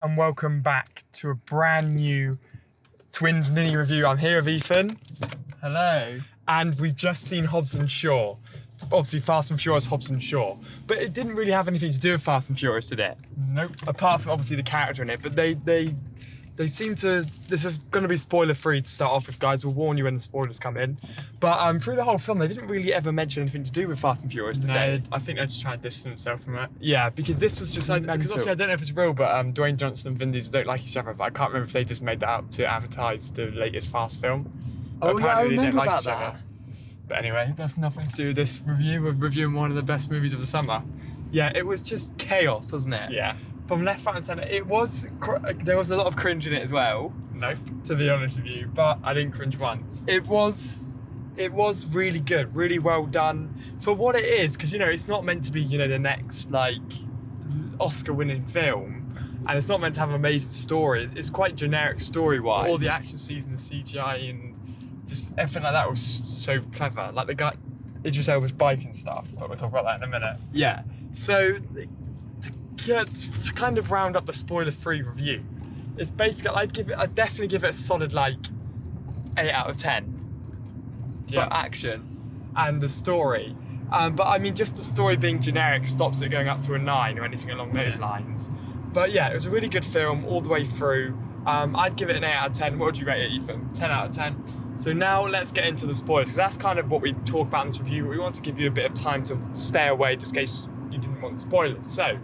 And welcome back to a brand new Twins mini review. I'm here with Ethan. Hello. And we've just seen Hobbs and Shaw. Obviously Fast and Furious, Hobbs and Shaw. But it didn't really have anything to do with Fast and Furious, did it? Nope. Apart from obviously the character in it, but they seem to, this is going to be spoiler free to start off with, guys. We'll warn you when the spoilers come in. But through the whole film, they didn't really ever mention anything to do with Fast and Furious, did they? I think they're just trying to distance themselves from it. Yeah, because this was just Because obviously I don't know if it's real, but Dwayne Johnson and Vin Diesel don't like each other, but I can't remember if they just made that up to advertise the latest Fast film. Oh yeah, I remember like about each that. other. But anyway, that's nothing to do with this review. We're reviewing one of the best movies of the summer. Yeah, it was just chaos, wasn't it? Yeah. From left, right and centre. It was, there was a lot of cringe in it as well. Nope. To be honest with you, but I didn't cringe once. it was really good, really well done for what it is, because you know it's not meant to be, you know, the next like Oscar-winning film, and it's not meant to have an amazing story. It's quite generic story-wise. All the action scenes and the CGI and just everything like that was so clever. Like the guy, Idris Elba's bike and stuff, but we'll talk about that in a minute. Yeah. So to kind of round up the spoiler-free review, it's basically I'd definitely give it a solid like 8 out of 10. Yeah. For action and the story. But I mean, just the story being generic stops it going up to a 9 or anything along those lines. But yeah, it was a really good film all the way through. I'd give it an 8 out of 10. What would you rate it, Ethan? 10 out of 10. So now let's get into the spoilers, because that's kind of what we talk about in this review. We want to give you a bit of time to stay away just in case you didn't want spoilers. So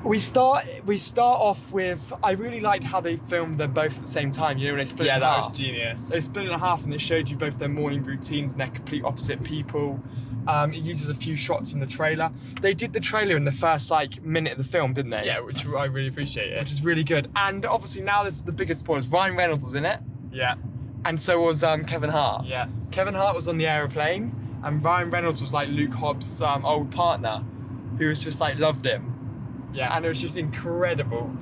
we start off with, I really liked how they filmed them both at the same time. You know, when they split it in that half. was genius. They split it in half and it showed you both their morning routines and they're complete opposite people. It uses a few shots from the trailer. They did the trailer in the first like minute of the film, didn't they? Yeah, which I really appreciated. Which is really good. And obviously now this is the biggest spoilers. Ryan Reynolds was in it. Yeah. And so was Kevin Hart. Yeah. Kevin Hart was on the aeroplane and Ryan Reynolds was like Luke Hobbs' old partner, who was just like loved him. Yeah. And it was just incredible.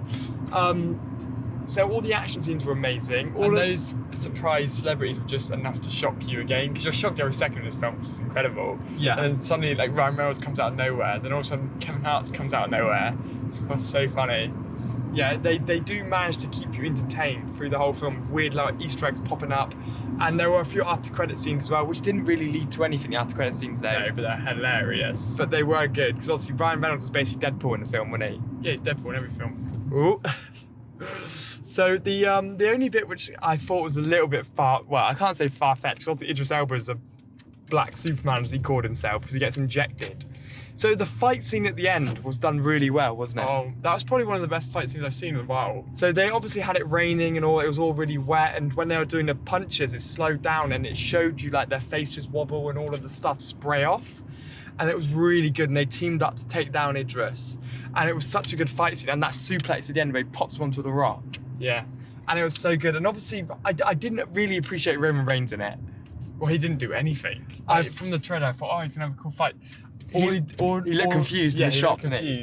So all the action scenes were amazing. And those surprise celebrities were just enough to shock you again, because you're shocked every second in this film, which is incredible. Yeah. And then suddenly, like, Ryan Reynolds comes out of nowhere, then all of a sudden Kevin Hart comes out of nowhere. It's so funny. Yeah, they do manage to keep you entertained through the whole film with weird like Easter eggs popping up. And there were a few after credit scenes as well, which didn't really lead to anything, the after credit scenes though. No, but they're hilarious. But they were good, because obviously Ryan Reynolds was basically Deadpool in the film, wasn't he? Yeah, he's Deadpool in every film. Ooh. So the only bit which I thought was a little bit I can't say far-fetched, because Idris Elba is a black Superman, as he called himself, because he gets injected. So the fight scene at the end was done really well, wasn't it? Oh, that was probably one of the best fight scenes I've seen in a while. So they obviously had it raining and all, it was all really wet, and when they were doing the punches, it slowed down and it showed you like their faces wobble and all of the stuff spray off. And it was really good, and they teamed up to take down Idris. And it was such a good fight scene, and that suplex at the end where he pops him onto the rock. Yeah. And it was so good, and obviously I didn't really appreciate Roman Reigns in it. Well, he didn't do anything. From the trailer, I thought, oh, he's gonna have a cool fight. He looked confused in the shot, didn't he?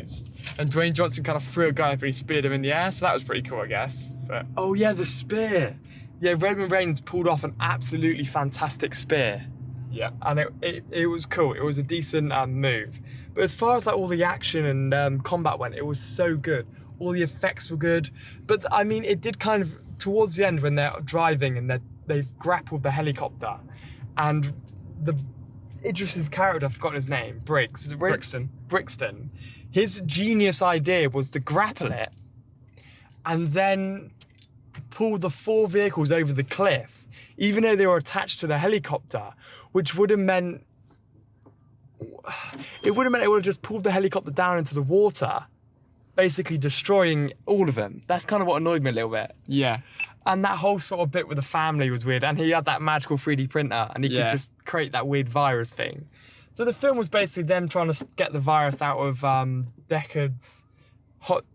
And Dwayne Johnson kind of threw a guy up and he speared him in the air, so that was pretty cool, I guess. But oh yeah, the spear. Yeah, Roman Reigns pulled off an absolutely fantastic spear. Yeah. And it was cool. It was a decent move. But as far as like all the action and combat went, it was so good. All the effects were good. But I mean, it did kind of, towards the end when they're driving and they've grappled the helicopter, and Idris's character, I've forgotten his name, Briggs. Is it Brixton. His genius idea was to grapple it and then pull the 4 vehicles over the cliff, even though they were attached to the helicopter, which would have meant it would have just pulled the helicopter down into the water, basically destroying all of them. That's kind of what annoyed me a little bit. yeah. And that whole sort of bit with the family was weird. And he had that magical 3D printer and he could just create that weird virus thing. So the film was basically them trying to get the virus out of Deckard's,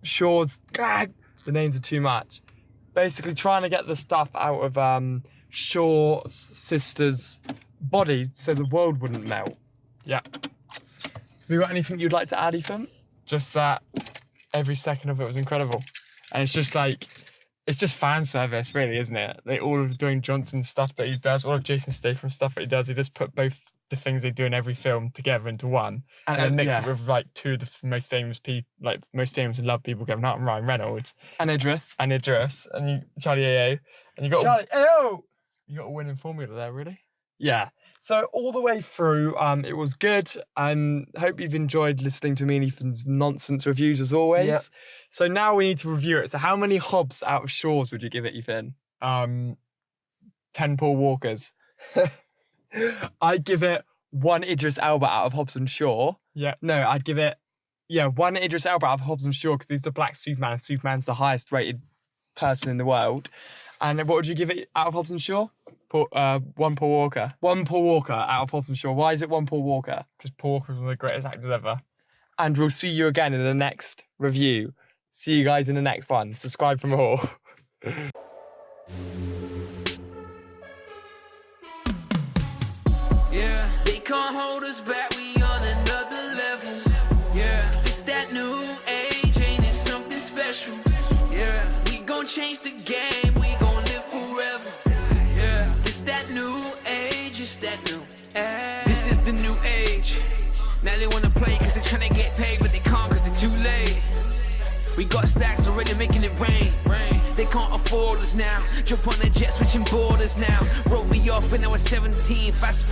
Shaw's, the names are too much. Basically trying to get the stuff out of Shaw's sister's body so the world wouldn't melt. Yeah. So have you got anything you'd like to add, Ethan? Just that every second of it was incredible. And it's just like, it's just fan service, really, isn't it? All of Dwayne Johnson's stuff that he does, all of Jason Statham's stuff that he does, he just put both the things they do in every film together into one, and then mix it with like two of the most famous people, like most famous and loved people, Kevin Hart and Ryan Reynolds, and Idris, and Charlie AO, and you got Charlie AO. You got a winning formula there, really. Yeah. So all the way through, it was good. Hope you've enjoyed listening to me and Ethan's nonsense reviews as always. Yep. So now we need to review it. So how many Hobbs out of Shaws would you give it, Ethan? 10 Paul Walkers. I'd give it 1 Idris Elba out of Hobbs and Shaw. Yeah. No, I'd give it 1 Idris Elba out of Hobbs and Shaw because he's the black Superman and Superman's the highest rated person in the world. And what would you give it out of Hobbs and Shaw? 1 Paul Walker. 1 Paul Walker out of Hobbs and Shaw. Why is it 1 Paul Walker? Because Paul Walker was one of the greatest actors ever. And we'll see you again in the next review. See you guys in the next one. Subscribe for more. Yeah, they can't hold us back. We on another level. Yeah, it's that new age, ain't it something special? Yeah, we gon' change the game. We gon' live forever. Yeah, it's that new age. It's that new age. This is the new age. Now they wanna play cause they're tryna get paid, but they can't cause they're too late. We got stacks already making it rain. They can't afford us now. Jump on a jet switching borders now. Wrote me off when I was 17. Fast